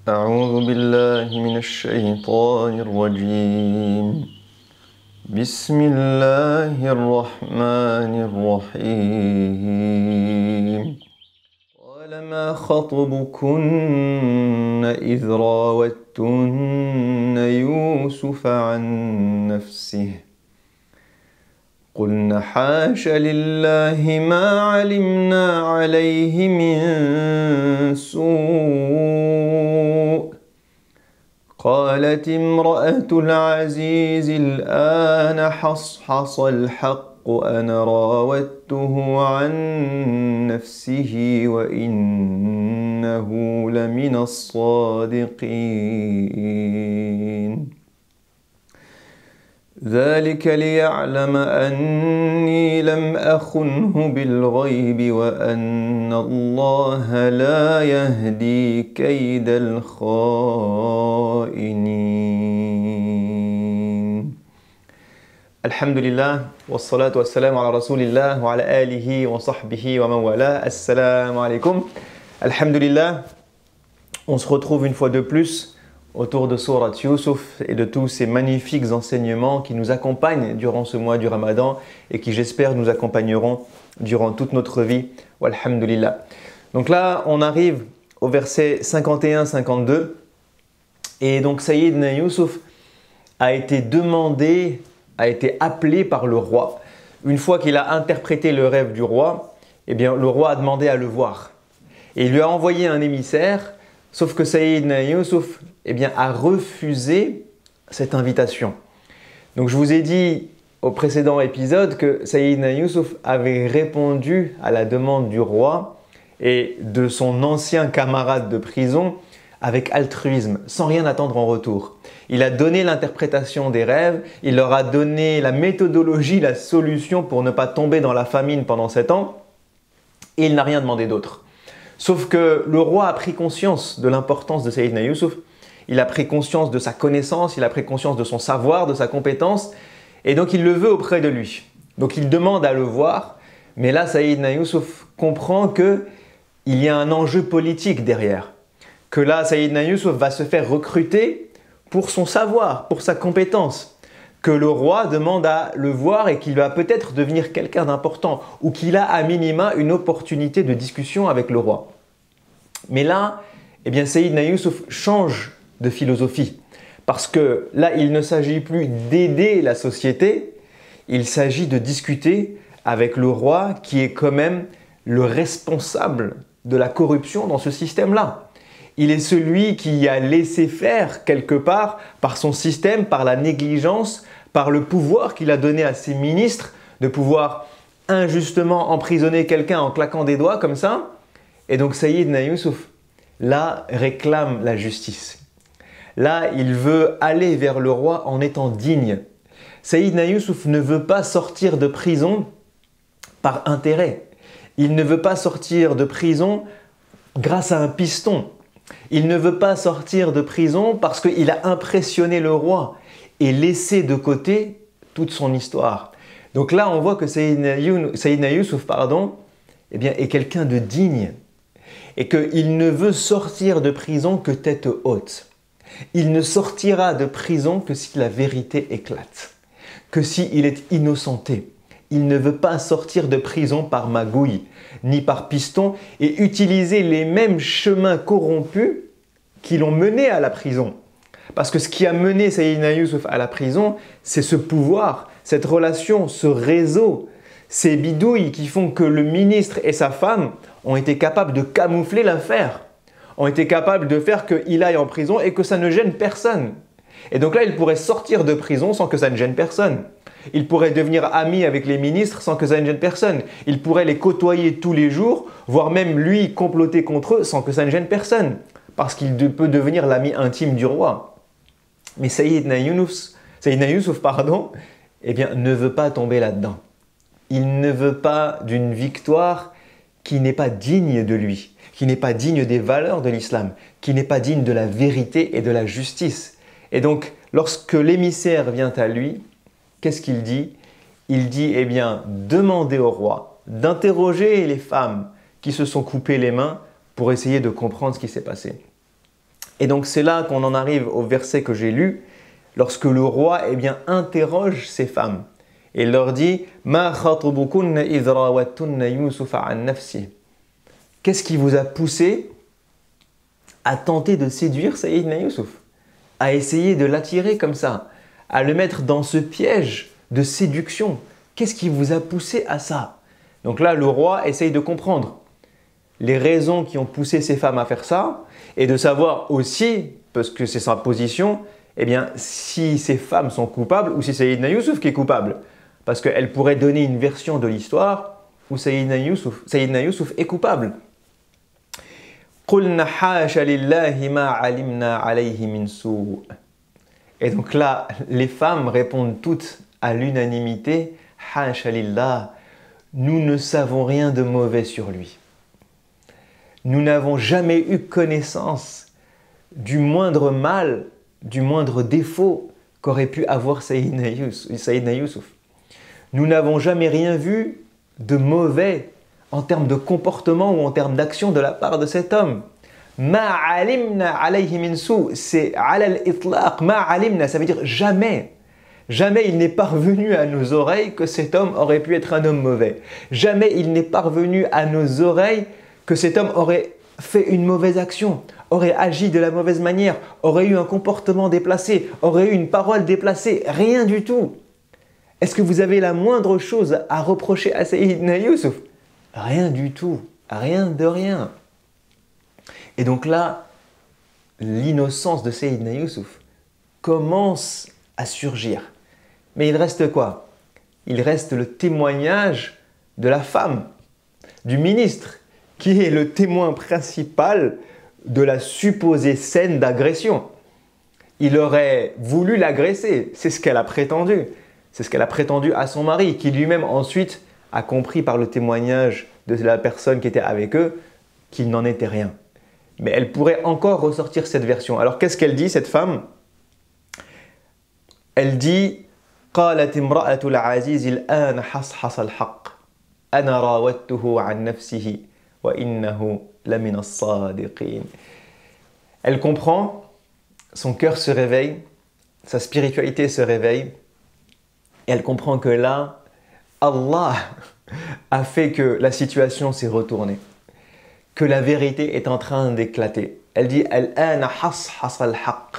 أعوذ بالله من الشيطان الرجيم بسم الله الرحمن الرحيم قال ما خطبكن إذ راوتن يوسف عن نفسه قلن حاش لله ما علمنا عليه من سوء قالت امرأة العزيز الآن حصحص الحق أنا راودته عن نفسه وإنه لمن الصادقين ذلك ليعلم أني لم أخنه بالغيب وأن الله لا يهدي كيد الخائنين الحمد لله والصلاة والسلام على رسول الله وعلى آله وصحبه ومن والاه. Assalamu alaikum. Alhamdulillah, on se retrouve une fois de plus autour de Surat Yusuf et de tous ces magnifiques enseignements qui nous accompagnent durant ce mois du Ramadan et qui, j'espère, nous accompagneront durant toute notre vie. Walhamdulillah. Donc là, on arrive au verset 51-52 et donc Sayyidina Yusuf a été demandé, a été appelé par le roi. Une fois qu'il a interprété le rêve du roi, eh bien, le roi a demandé à le voir et il lui a envoyé un émissaire. Sauf que Sayyidina Yusuf a refusé cette invitation. Donc je vous ai dit au précédent épisode que Sayyidina Yusuf avait répondu à la demande du roi et de son ancien camarade de prison avec altruisme, sans rien attendre en retour. Il a donné l'interprétation des rêves, il leur a donné la méthodologie, la solution pour ne pas tomber dans la famine pendant 7 ans et il n'a rien demandé d'autre. Sauf que le roi a pris conscience de l'importance de Sayyidina Yusuf, il a pris conscience de sa connaissance, il a pris conscience de son savoir, de sa compétence, et donc il le veut auprès de lui. Donc il demande à le voir, mais là Sayyidina Yusuf comprend qu'il y a un enjeu politique derrière. Que là Sayyidina Yusuf va se faire recruter pour son savoir, pour sa compétence. Que le roi demande à le voir et qu'il va peut-être devenir quelqu'un d'important ou qu'il a à minima une opportunité de discussion avec le roi. Mais là, Sayyidina Yusuf change de philosophie parce que là, il ne s'agit plus d'aider la société, il s'agit de discuter avec le roi qui est quand même le responsable de la corruption dans ce système-là. Il est celui qui a laissé faire quelque part par son système, par la négligence, par le pouvoir qu'il a donné à ses ministres de pouvoir injustement emprisonner quelqu'un en claquant des doigts comme ça. Et donc Sayyidina Yusuf, là, réclame la justice. Là, il veut aller vers le roi en étant digne. Sayyidina Yusuf ne veut pas sortir de prison par intérêt. Il ne veut pas sortir de prison grâce à un piston. Il ne veut pas sortir de prison parce qu'il a impressionné le roi et laissé de côté toute son histoire. Donc là, on voit que Sayyidina Yusuf est quelqu'un de digne et qu'il ne veut sortir de prison que tête haute. Il ne sortira de prison que si la vérité éclate, que s'il est innocenté. Il ne veut pas sortir de prison par magouille, ni par piston, et utiliser les mêmes chemins corrompus qui l'ont mené à la prison. Parce que ce qui a mené Sayyidina Yusuf à la prison, c'est ce pouvoir, cette relation, ce réseau, ces bidouilles qui font que le ministre et sa femme ont été capables de camoufler l'affaire, ont été capables de faire qu'il aille en prison et que ça ne gêne personne. Et donc là, il pourrait sortir de prison sans que ça ne gêne personne. Il pourrait devenir ami avec les ministres sans que ça ne gêne personne. Il pourrait les côtoyer tous les jours, voire même lui comploter contre eux sans que ça ne gêne personne. Parce qu'il peut devenir l'ami intime du roi. Mais Sayyidina Yusuf, ne veut pas tomber là-dedans. Il ne veut pas d'une victoire qui n'est pas digne de lui, qui n'est pas digne des valeurs de l'islam, qui n'est pas digne de la vérité et de la justice. Et donc, lorsque l'émissaire vient à lui, qu'est-ce qu'il dit? Il dit, demandez au roi d'interroger les femmes qui se sont coupées les mains pour essayer de comprendre ce qui s'est passé. Et donc c'est là qu'on en arrive au verset que j'ai lu, lorsque le roi interroge ces femmes et leur dit « Ma khatubukunna idh rawattunna Yusufa an nafsi » Qu'est-ce qui vous a poussé à tenter de séduire Sayyidina Yusuf, à essayer de l'attirer comme ça, à le mettre dans ce piège de séduction? Qu'est-ce qui vous a poussé à ça? Donc là, le roi essaye de comprendre les raisons qui ont poussé ces femmes à faire ça et de savoir aussi, parce que c'est sa position, si ces femmes sont coupables ou si c'est Sayyidina Yusuf qui est coupable. Parce qu'elle pourrait donner une version de l'histoire où Sayyidina Yusuf est coupable. Et donc là, les femmes répondent toutes à l'unanimité, Hasha lillah, nous ne savons rien de mauvais sur lui. Nous n'avons jamais eu connaissance du moindre mal, du moindre défaut qu'aurait pu avoir Sayyidina Yusuf. Nous n'avons jamais rien vu de mauvais en termes de comportement ou en termes d'action de la part de cet homme. Ma alimna alayhi min sou, c'est ala al-itlaq, ma alimna, ça veut dire jamais. Jamais il n'est parvenu à nos oreilles que cet homme aurait pu être un homme mauvais. Jamais il n'est parvenu à nos oreilles que cet homme aurait fait une mauvaise action, aurait agi de la mauvaise manière, aurait eu un comportement déplacé, aurait eu une parole déplacée, rien du tout. Est-ce que vous avez la moindre chose à reprocher à Sayyidina Yusuf? Rien du tout, rien de rien. Et donc là, l'innocence de Sayyidina Yusuf commence à surgir. Mais il reste quoi? Il reste le témoignage de la femme, du ministre, qui est le témoin principal de la supposée scène d'agression. Il aurait voulu l'agresser, c'est ce qu'elle a prétendu. C'est ce qu'elle a prétendu à son mari, qui lui-même ensuite a compris par le témoignage de la personne qui était avec eux qu'il n'en était rien. Mais elle pourrait encore ressortir cette version. Alors qu'est-ce qu'elle dit, cette femme? Elle dit قالت امرأة العزيز الآن حصحص الحق أنا راودته عن نفسه وإنه لمن الصادقين. Elle comprend, son cœur se réveille, sa spiritualité se réveille, et elle comprend que là, Allah a fait que la situation s'est retournée, que la vérité est en train d'éclater. Elle dit الآن حصحص الحق.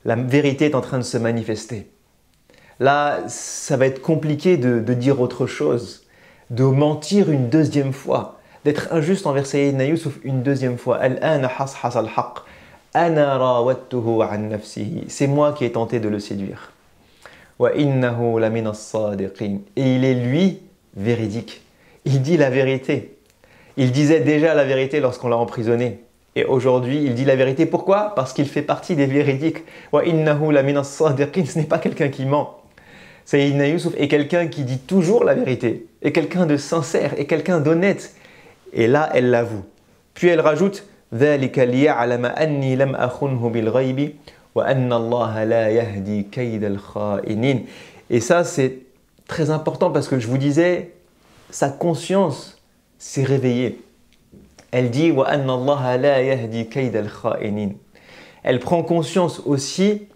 La vérité est en train de se manifester. Là, ça va être compliqué de dire autre chose, de mentir une deuxième fois, d'être injuste envers Sayyidina Yusuf une deuxième fois. C'est moi qui ai tenté de le séduire. Et il est lui véridique. Il dit la vérité. Il disait déjà la vérité lorsqu'on l'a emprisonné. Et aujourd'hui, il dit la vérité. Pourquoi? Parce qu'il fait partie des véridiques. Ce n'est pas quelqu'un qui ment. Sayyidina Yusuf est quelqu'un qui dit toujours la vérité, est quelqu'un de sincère, est quelqu'un d'honnête. Et là, elle l'avoue. Puis elle rajoute Et ça, c'est très important parce que je vous disais, sa conscience s'est réveillée. Elle dit Elle prend conscience aussi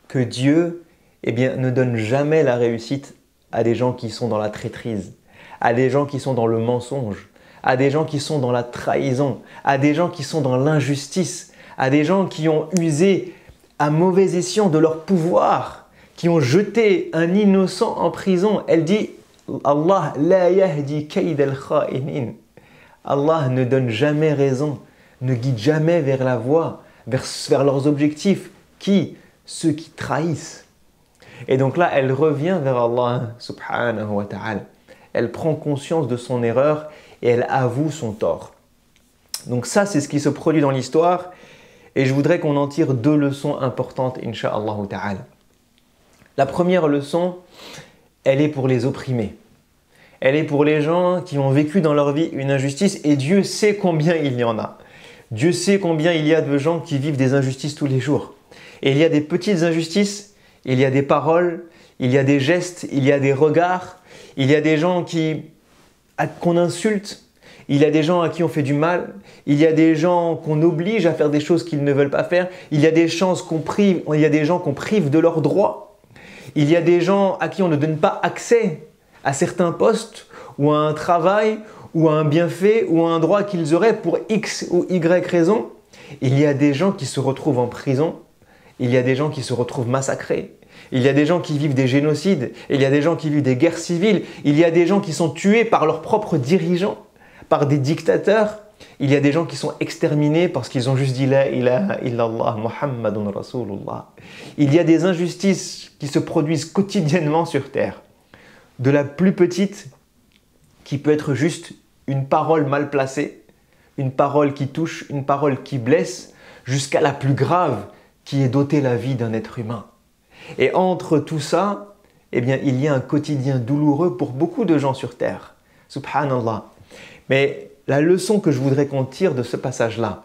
que Dieu ne donne jamais la réussite à des gens qui sont dans la traîtrise, à des gens qui sont dans le mensonge, à des gens qui sont dans la trahison, à des gens qui sont dans l'injustice, à des gens qui ont usé à mauvais escient de leur pouvoir, qui ont jeté un innocent en prison. Elle dit Allah la yahdi kayd al-kha'inin. Allah ne donne jamais raison, ne guide jamais vers la voie, vers leurs objectifs. Qui? Ceux qui trahissent. Et donc là, elle revient vers Allah subhanahu wa ta'ala. Elle prend conscience de son erreur et elle avoue son tort. Donc ça, c'est ce qui se produit dans l'histoire. Et je voudrais qu'on en tire deux leçons importantes, insha'Allah ta'ala. La première leçon, elle est pour les opprimés. Elle est pour les gens qui ont vécu dans leur vie une injustice et Dieu sait combien il y en a. Dieu sait combien il y a de gens qui vivent des injustices tous les jours. Et il y a des petites injustices, il y a des paroles, il y a des gestes, il y a des regards, il y a des gens qu'on insulte il y a des gens à qui on fait du mal, il y a des gens qu'on oblige à faire des choses qu'ils ne veulent pas faire, il y a des gens qu'on prive de leurs droits, il y a des gens à qui on ne donne pas accès à certains postes ou à un travail ou à un bienfait ou à un droit qu'ils auraient pour X ou Y raison. Il y a des gens qui se retrouvent en prison, il y a des gens qui se retrouvent massacrés, il y a des gens qui vivent des génocides, il y a des gens qui vivent des guerres civiles, il y a des gens qui sont tués par leurs propres dirigeants, par des dictateurs, il y a des gens qui sont exterminés parce qu'ils ont juste dit La ilaha illallah Muhammadun Rasulullah. Il y a des injustices qui se produisent quotidiennement sur terre. De la plus petite, qui peut être juste une parole mal placée, une parole qui touche, une parole qui blesse, jusqu'à la plus grave, qui est d'ôter la vie d'un être humain. Et entre tout ça, eh bien, il y a un quotidien douloureux pour beaucoup de gens sur terre. Subhanallah. Mais la leçon que je voudrais qu'on tire de ce passage-là,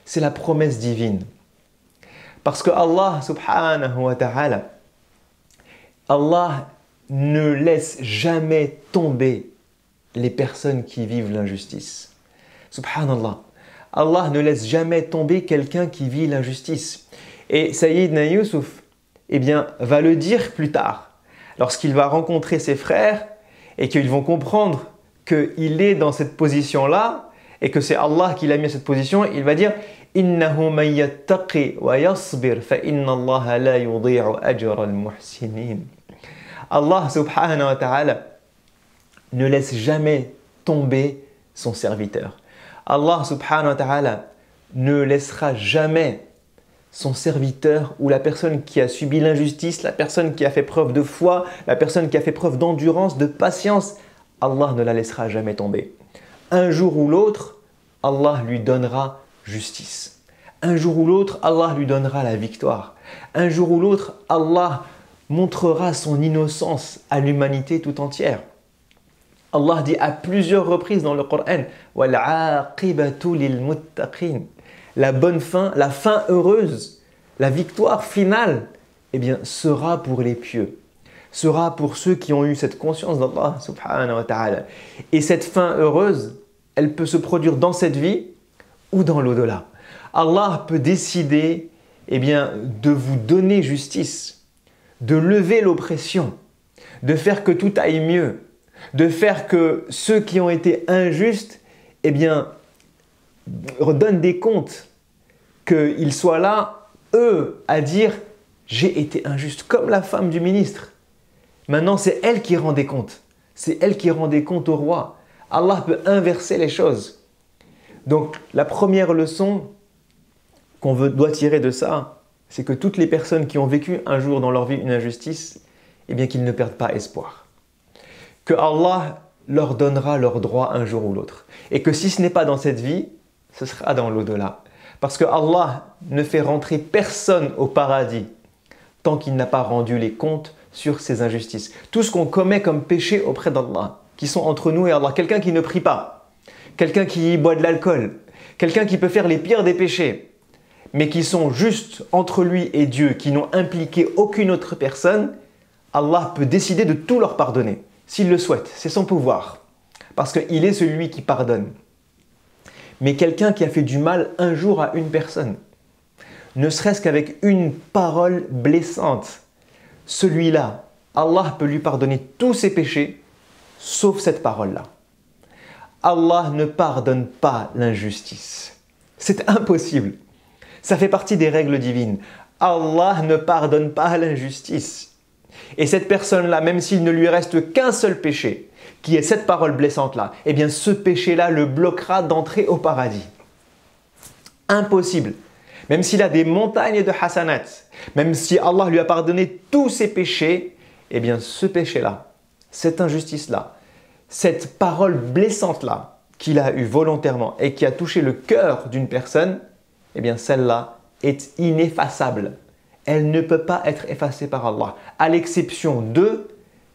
c'est la promesse divine. Parce que Allah, subhanahu wa ta'ala, Allah ne laisse jamais tomber les personnes qui vivent l'injustice. Subhanallah. Allah ne laisse jamais tomber quelqu'un qui vit l'injustice. Et Sayyidina Yusuf, eh bien, va le dire plus tard, lorsqu'il va rencontrer ses frères et qu'ils vont comprendre qu'il est dans cette position-là et que c'est Allah qui l'a mis à cette position, il va dire « Innahu man yattaqi wa yasbir fa inna Allah la yudhi'u ajra al-muhsinin » Allah subhanahu wa ta'ala ne laisse jamais tomber son serviteur. Allah subhanahu wa ta'ala ne laissera jamais son serviteur ou la personne qui a subi l'injustice, la personne qui a fait preuve de foi, la personne qui a fait preuve d'endurance, de patience, Allah ne la laissera jamais tomber. Un jour ou l'autre, Allah lui donnera justice. Un jour ou l'autre, Allah lui donnera la victoire. Un jour ou l'autre, Allah montrera son innocence à l'humanité tout entière. Allah dit à plusieurs reprises dans le Coran « Wal-'aqibatu lil-muttaqin » La bonne fin, la fin heureuse, la victoire finale, eh bien, sera pour les pieux. Sera pour ceux qui ont eu cette conscience d'Allah subhanahu wa ta'ala. Et cette fin heureuse, elle peut se produire dans cette vie ou dans l'au-delà. Allah peut décider eh bien, de vous donner justice, de lever l'oppression, de faire que tout aille mieux, de faire que ceux qui ont été injustes eh bien, redonnent des comptes, qu'ils soient là, eux, à dire « j'ai été injuste », comme la femme du ministre. Maintenant, c'est elle qui rend des comptes. C'est elle qui rend des comptes au roi. Allah peut inverser les choses. Donc, la première leçon qu'on doit tirer de ça, c'est que toutes les personnes qui ont vécu un jour dans leur vie une injustice, eh bien qu'ils ne perdent pas espoir. Que Allah leur donnera leurs droits un jour ou l'autre. Et que si ce n'est pas dans cette vie, ce sera dans l'au-delà. Parce que Allah ne fait rentrer personne au paradis tant qu'il n'a pas rendu les comptes sur ses injustices. Tout ce qu'on commet comme péché auprès d'Allah, qui sont entre nous et Allah, quelqu'un qui ne prie pas, quelqu'un qui boit de l'alcool, quelqu'un qui peut faire les pires des péchés, mais qui sont juste entre lui et Dieu, qui n'ont impliqué aucune autre personne, Allah peut décider de tout leur pardonner, s'il le souhaite. C'est son pouvoir, parce qu'il est celui qui pardonne. Mais quelqu'un qui a fait du mal un jour à une personne, ne serait-ce qu'avec une parole blessante, celui-là, Allah peut lui pardonner tous ses péchés, sauf cette parole-là. Allah ne pardonne pas l'injustice. C'est impossible. Ça fait partie des règles divines. Allah ne pardonne pas l'injustice. Et cette personne-là, même s'il ne lui reste qu'un seul péché, qui est cette parole blessante-là, eh bien ce péché-là le bloquera d'entrer au paradis. Impossible. Même s'il a des montagnes de hasanat, même si Allah lui a pardonné tous ses péchés, eh bien ce péché-là, cette injustice-là, cette parole blessante-là qu'il a eue volontairement et qui a touché le cœur d'une personne, eh bien celle-là est ineffaçable. Elle ne peut pas être effacée par Allah, à l'exception de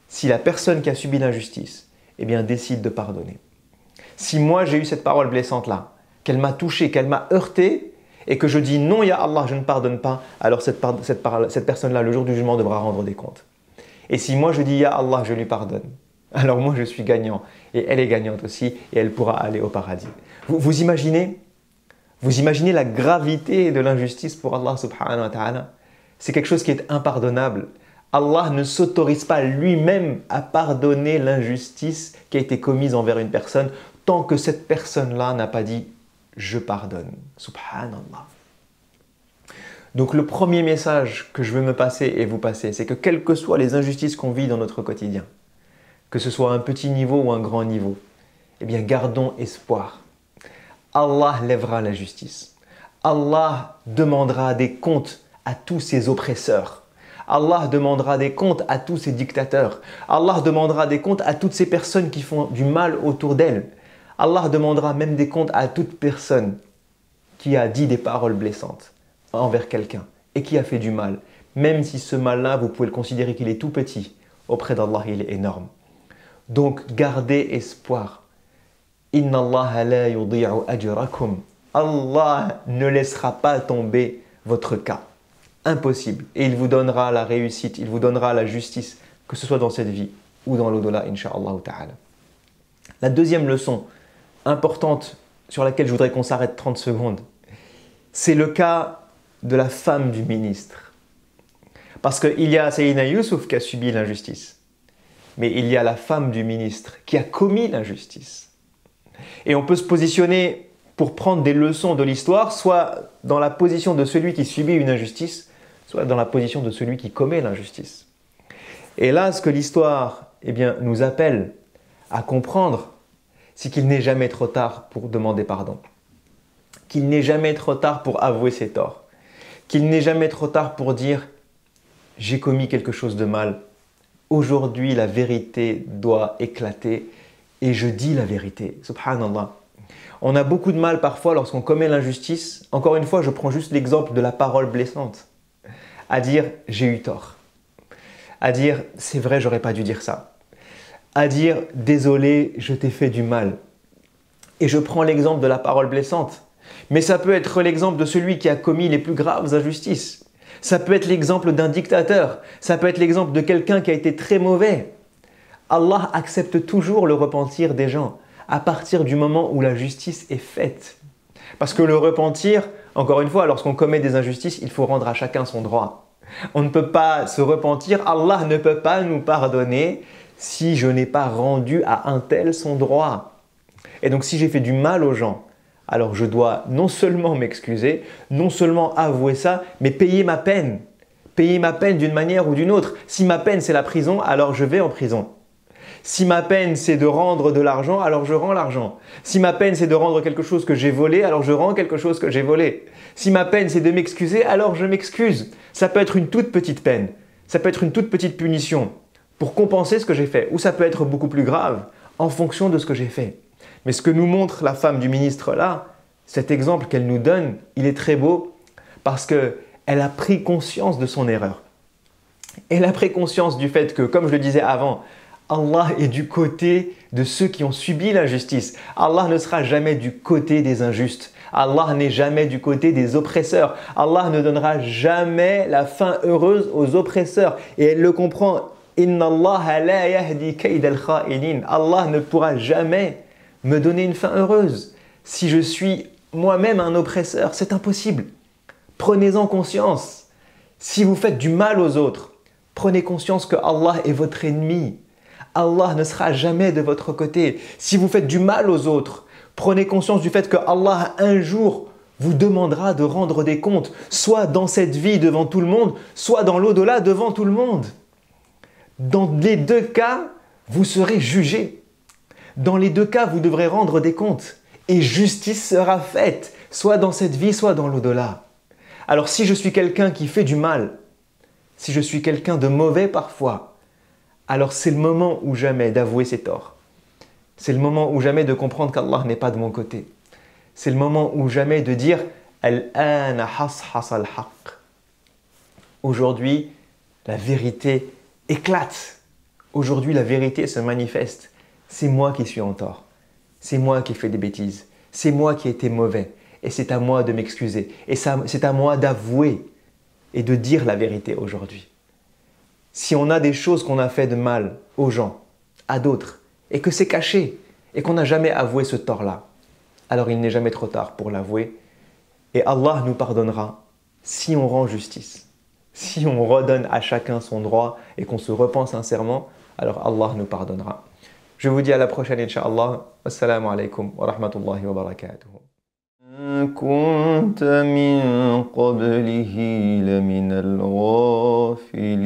si la personne qui a subi l'injustice eh bien, décide de pardonner. Si moi j'ai eu cette parole blessante-là, qu'elle m'a touché, qu'elle m'a heurté, et que je dis non, ya Allah, je ne pardonne pas, alors cette personne-là, le jour du jugement, devra rendre des comptes. Et si moi je dis ya Allah, je lui pardonne, alors moi je suis gagnant. Et elle est gagnante aussi et elle pourra aller au paradis. Vous imaginez la gravité de l'injustice pour Allah subhanahu wa ta'ala? C'est quelque chose qui est impardonnable. Allah ne s'autorise pas lui-même à pardonner l'injustice qui a été commise envers une personne tant que cette personne-là n'a pas dit « je pardonne ». Subhanallah. Donc le premier message que je veux me passer et vous passer, c'est que quelles que soient les injustices qu'on vit dans notre quotidien, que ce soit un petit niveau ou un grand niveau, eh bien gardons espoir. Allah lèvera la justice. Allah demandera des comptes à tous ses oppresseurs. Allah demandera des comptes à tous ces dictateurs. Allah demandera des comptes à toutes ces personnes qui font du mal autour d'elle. Allah demandera même des comptes à toute personne qui a dit des paroles blessantes envers quelqu'un et qui a fait du mal. Même si ce mal-là, vous pouvez le considérer qu'il est tout petit, auprès d'Allah, il est énorme. Donc, gardez espoir. Inna Allah la yudi'u ajrakum. Allah ne laissera pas tomber votre cas. Impossible. Et il vous donnera la réussite, il vous donnera la justice, que ce soit dans cette vie ou dans l'au-delà, incha'Allah ta'ala. La deuxième leçon importante sur laquelle je voudrais qu'on s'arrête 30 secondes, c'est le cas de la femme du ministre. Parce qu'il y a Sayyidina Yusuf qui a subi l'injustice, mais il y a la femme du ministre qui a commis l'injustice. Et on peut se positionner pour prendre des leçons de l'histoire, soit dans la position de celui qui subit une injustice, soit dans la position de celui qui commet l'injustice. Et là, ce que l'histoire nous appelle à comprendre, c'est qu'il n'est jamais trop tard pour demander pardon, qu'il n'est jamais trop tard pour avouer ses torts, qu'il n'est jamais trop tard pour dire « j'ai commis quelque chose de mal, aujourd'hui la vérité doit éclater et je dis la vérité ». Subhanallah. On a beaucoup de mal parfois lorsqu'on commet l'injustice. Encore une fois, je prends juste l'exemple de la parole blessante. À dire « j'ai eu tort ». À dire « c'est vrai, j'aurais pas dû dire ça ». À dire « désolé, je t'ai fait du mal ». Et je prends l'exemple de la parole blessante. Mais ça peut être l'exemple de celui qui a commis les plus graves injustices. Ça peut être l'exemple d'un dictateur. Ça peut être l'exemple de quelqu'un qui a été très mauvais. Allah accepte toujours le repentir des gens à partir du moment où la justice est faite. Parce que le repentir, encore une fois, lorsqu'on commet des injustices, il faut rendre à chacun son droit. On ne peut pas se repentir, Allah ne peut pas nous pardonner si je n'ai pas rendu à un tel son droit. Et donc si j'ai fait du mal aux gens, alors je dois non seulement m'excuser, non seulement avouer ça, mais payer ma peine. Payer ma peine d'une manière ou d'une autre. Si ma peine c'est la prison, alors je vais en prison. Si ma peine c'est de rendre de l'argent, alors je rends l'argent. Si ma peine c'est de rendre quelque chose que j'ai volé, alors je rends quelque chose que j'ai volé. Si ma peine c'est de m'excuser, alors je m'excuse. Ça peut être une toute petite peine, ça peut être une toute petite punition pour compenser ce que j'ai fait. Ou ça peut être beaucoup plus grave en fonction de ce que j'ai fait. Mais ce que nous montre la femme du ministre là, cet exemple qu'elle nous donne, il est très beau parce qu'elle a pris conscience de son erreur. Elle a pris conscience du fait que, comme je le disais avant, Allah est du côté de ceux qui ont subi l'injustice. Allah ne sera jamais du côté des injustes. Allah n'est jamais du côté des oppresseurs. Allah ne donnera jamais la fin heureuse aux oppresseurs. Et elle le comprend. Inna Allah la yahdi kayd al-kha'inin. Allah ne pourra jamais me donner une fin heureuse. Si je suis moi-même un oppresseur, c'est impossible. Prenez-en conscience. Si vous faites du mal aux autres, prenez conscience que Allah est votre ennemi. Allah ne sera jamais de votre côté. Si vous faites du mal aux autres, prenez conscience du fait que Allah un jour vous demandera de rendre des comptes, soit dans cette vie devant tout le monde, soit dans l'au-delà devant tout le monde. Dans les deux cas, vous serez jugé. Dans les deux cas, vous devrez rendre des comptes et justice sera faite, soit dans cette vie, soit dans l'au-delà. Alors si je suis quelqu'un qui fait du mal, si je suis quelqu'un de mauvais parfois, alors c'est le moment ou jamais d'avouer ses torts. C'est le moment ou jamais de comprendre qu'Allah n'est pas de mon côté. C'est le moment ou jamais de dire « Al-ana hashas al-haq ». Aujourd'hui, la vérité éclate. Aujourd'hui, la vérité se manifeste. C'est moi qui suis en tort. C'est moi qui fais des bêtises. C'est moi qui ai été mauvais. Et c'est à moi de m'excuser. Et c'est à moi d'avouer et de dire la vérité aujourd'hui. Si on a des choses qu'on a fait de mal aux gens, à d'autres et que c'est caché et qu'on n'a jamais avoué ce tort-là, alors il n'est jamais trop tard pour l'avouer et Allah nous pardonnera si on rend justice. Si on redonne à chacun son droit et qu'on se repent sincèrement, alors Allah nous pardonnera. Je vous dis à la prochaine, Inch'Allah. Assalamu alaikum wa rahmatullahi wa barakatuh. كنت من قبله لمن الغافلين